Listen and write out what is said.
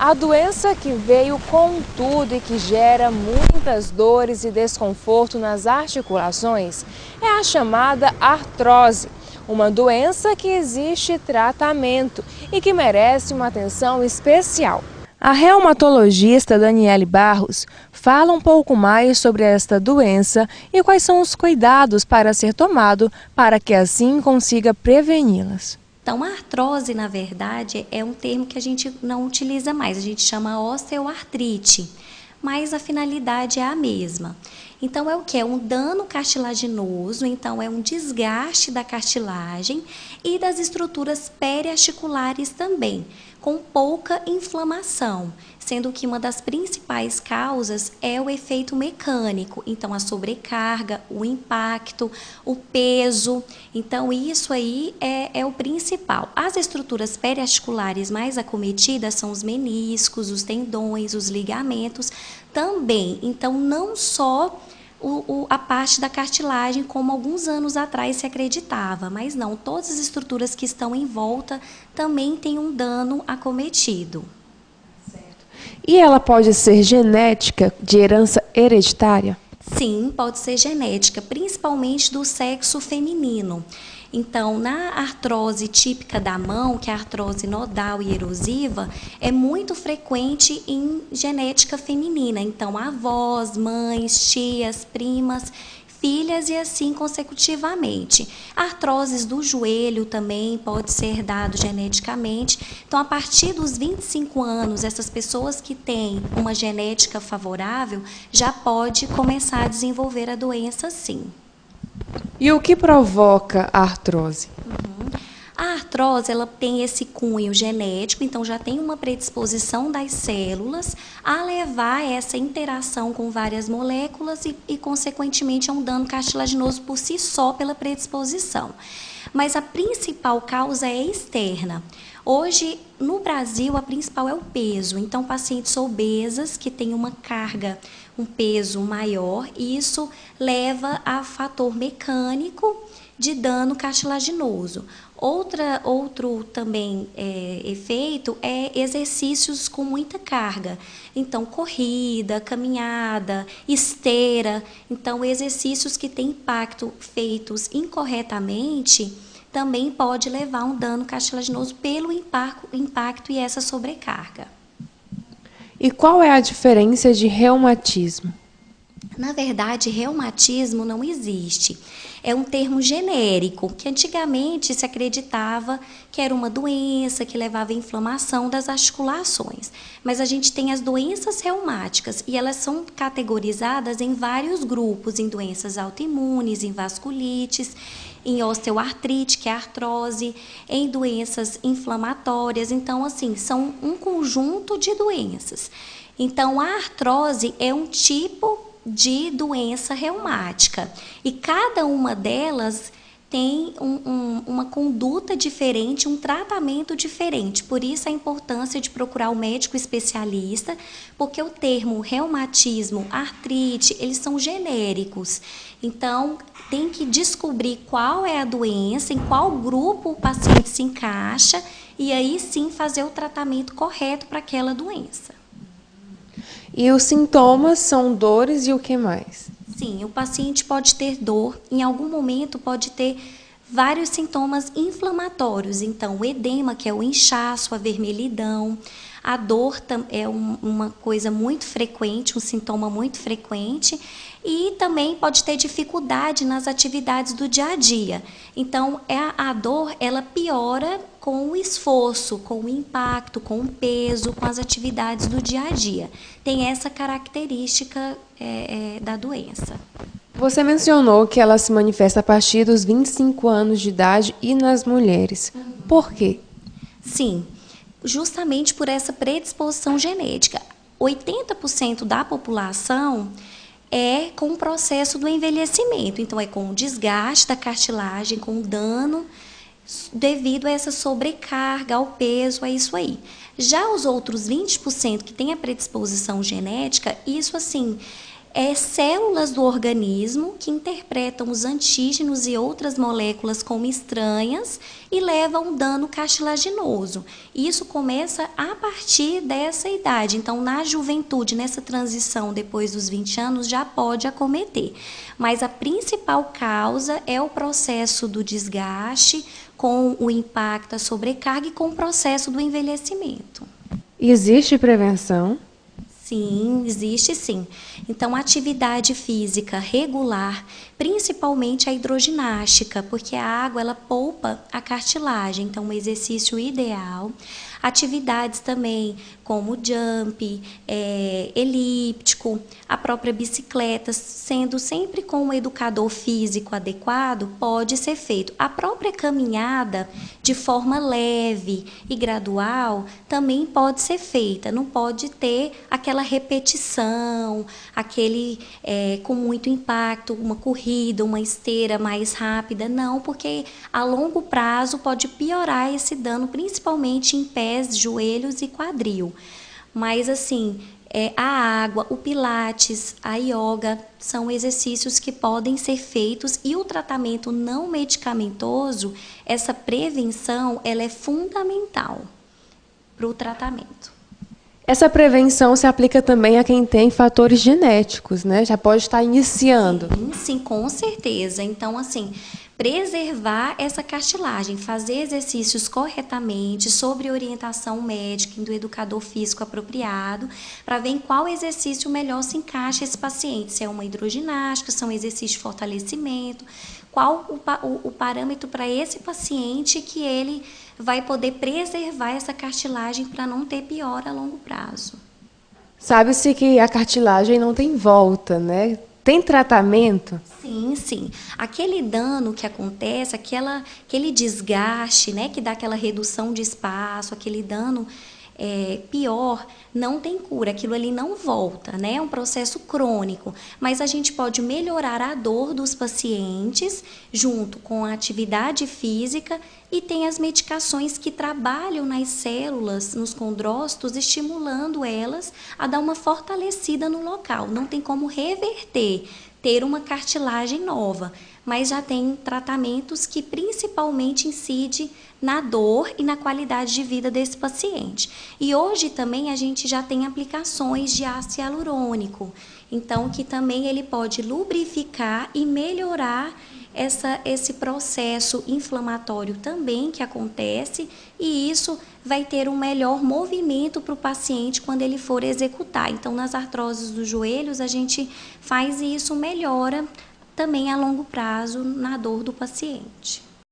A doença que veio com tudo e que gera muitas dores e desconforto nas articulações é a chamada artrose, uma doença que exige tratamento e que merece uma atenção especial. A reumatologista Daniele Barros fala um pouco mais sobre esta doença e quais são os cuidados para ser tomado para que assim consiga preveni-las. Então, a artrose, na verdade, é um termo que a gente não utiliza mais, a gente chama osteoartrite, mas a finalidade é a mesma. Então, é o que? É um dano cartilaginoso, então é um desgaste da cartilagem e das estruturas periarticulares também, com pouca inflamação, sendo que uma das principais causas é o efeito mecânico, então a sobrecarga, o impacto, o peso, então isso aí é o principal. As estruturas periarticulares mais acometidas são os meniscos, os tendões, os ligamentos também, então não só a parte da cartilagem, como alguns anos atrás se acreditava, mas não, todas as estruturas que estão em volta também têm um dano acometido. Certo. E ela pode ser genética, de herança hereditária? Sim, pode ser genética, principalmente do sexo feminino. Então, na artrose típica da mão, que é a artrose nodal e erosiva, é muito frequente em genética feminina. Então, avós, mães, tias, primas, filhas e assim consecutivamente. Artroses do joelho também pode ser herdado geneticamente. Então, a partir dos 25 anos, essas pessoas que têm uma genética favorável já pode começar a desenvolver a doença, sim. E o que provoca a artrose? A artrose, ela tem esse cunho genético, então já tem uma predisposição das células a levar essa interação com várias moléculas e consequentemente, é um dano cartilaginoso por si só pela predisposição. Mas a principal causa é externa. Hoje, no Brasil, a principal é o peso. Então, pacientes obesas que têm uma carga, um peso maior, e isso leva a fator mecânico de dano cartilaginoso. Outro também efeito é exercícios com muita carga. Então, corrida, caminhada, esteira. Então, exercícios que têm impacto feitos incorretamente também pode levar a um dano cartilaginoso pelo impacto e essa sobrecarga. E qual é a diferença de reumatismo? Na verdade, reumatismo não existe. É um termo genérico, que antigamente se acreditava que era uma doença que levava à inflamação das articulações. Mas a gente tem as doenças reumáticas e elas são categorizadas em vários grupos, em doenças autoimunes, em vasculites, em osteoartrite, que é a artrose, em doenças inflamatórias. Então, assim, são um conjunto de doenças. Então, a artrose é um tipo de doença reumática e cada uma delas tem uma conduta diferente, um tratamento diferente. Por isso a importância de procurar o médico especialista, porque o termo reumatismo, artrite, eles são genéricos. Então, tem que descobrir qual é a doença, em qual grupo o paciente se encaixa e aí sim fazer o tratamento correto para aquela doença. E os sintomas são dores e o que mais? Sim, o paciente pode ter dor, em algum momento pode ter vários sintomas inflamatórios. Então, o edema, que é o inchaço, a vermelhidão. A dor é uma coisa muito frequente, um sintoma muito frequente. E também pode ter dificuldade nas atividades do dia a dia. Então, a dor, ela piora com o esforço, com o impacto, com o peso, com as atividades do dia a dia. Tem essa característica da doença. Você mencionou que ela se manifesta a partir dos 25 anos de idade e nas mulheres. Por quê? Sim, justamente por essa predisposição genética. 80% da população é com o processo do envelhecimento. Então, é com o desgaste da cartilagem, com o dano devido a essa sobrecarga, ao peso, é isso aí. Já os outros 20% que têm a predisposição genética, isso assim, Células do organismo que interpretam os antígenos e outras moléculas como estranhas e levam um dano cartilaginoso. Isso começa a partir dessa idade. Então, na juventude, nessa transição depois dos 20 anos, já pode acometer. Mas a principal causa é o processo do desgaste com o impacto, a sobrecarga e com o processo do envelhecimento. Existe prevenção? Sim, existe sim. Então, a atividade física regular, principalmente a hidroginástica, porque a água ela poupa a cartilagem, então um exercício ideal. Atividades também como jump, elíptico, a própria bicicleta, sendo sempre com um educador físico adequado, pode ser feito. A própria caminhada, de forma leve e gradual, também pode ser feita. Não pode ter aquela repetição, aquele com muito impacto, uma corrida, uma esteira mais rápida, não, porque a longo prazo pode piorar esse dano, principalmente em pés, joelhos e quadril. Mas assim, a água, o pilates, a yoga são exercícios que podem ser feitos e o tratamento não medicamentoso, essa prevenção, ela é fundamental para o tratamento. Essa prevenção se aplica também a quem tem fatores genéticos, né? Já pode estar iniciando. Sim, com certeza. Então, assim, preservar essa cartilagem, fazer exercícios corretamente, sobre orientação médica e do educador físico apropriado, para ver em qual exercício melhor se encaixa esse paciente. Se é uma hidroginástica, se é um exercício de fortalecimento, qual o parâmetro para esse paciente que ele vai poder preservar essa cartilagem para não ter piora a longo prazo. Sabe-se que a cartilagem não tem volta, né? Tem tratamento? Sim, sim. Aquele dano que acontece, aquele desgaste, né, que dá aquela redução de espaço, aquele dano pior, não tem cura, aquilo ali não volta, né? É um processo crônico, mas a gente pode melhorar a dor dos pacientes junto com a atividade física e tem as medicações que trabalham nas células, nos condrócitos, estimulando elas a dar uma fortalecida no local. Não tem como reverter, ter uma cartilagem nova, mas já tem tratamentos que principalmente incidem na dor e na qualidade de vida desse paciente. E hoje também a gente já tem aplicações de ácido hialurônico, então que também ele pode lubrificar e melhorar esse processo inflamatório também que acontece, e isso vai ter um melhor movimento para o paciente quando ele for executar. Então, nas artroses dos joelhos, a gente faz isso, melhora também a longo prazo na dor do paciente.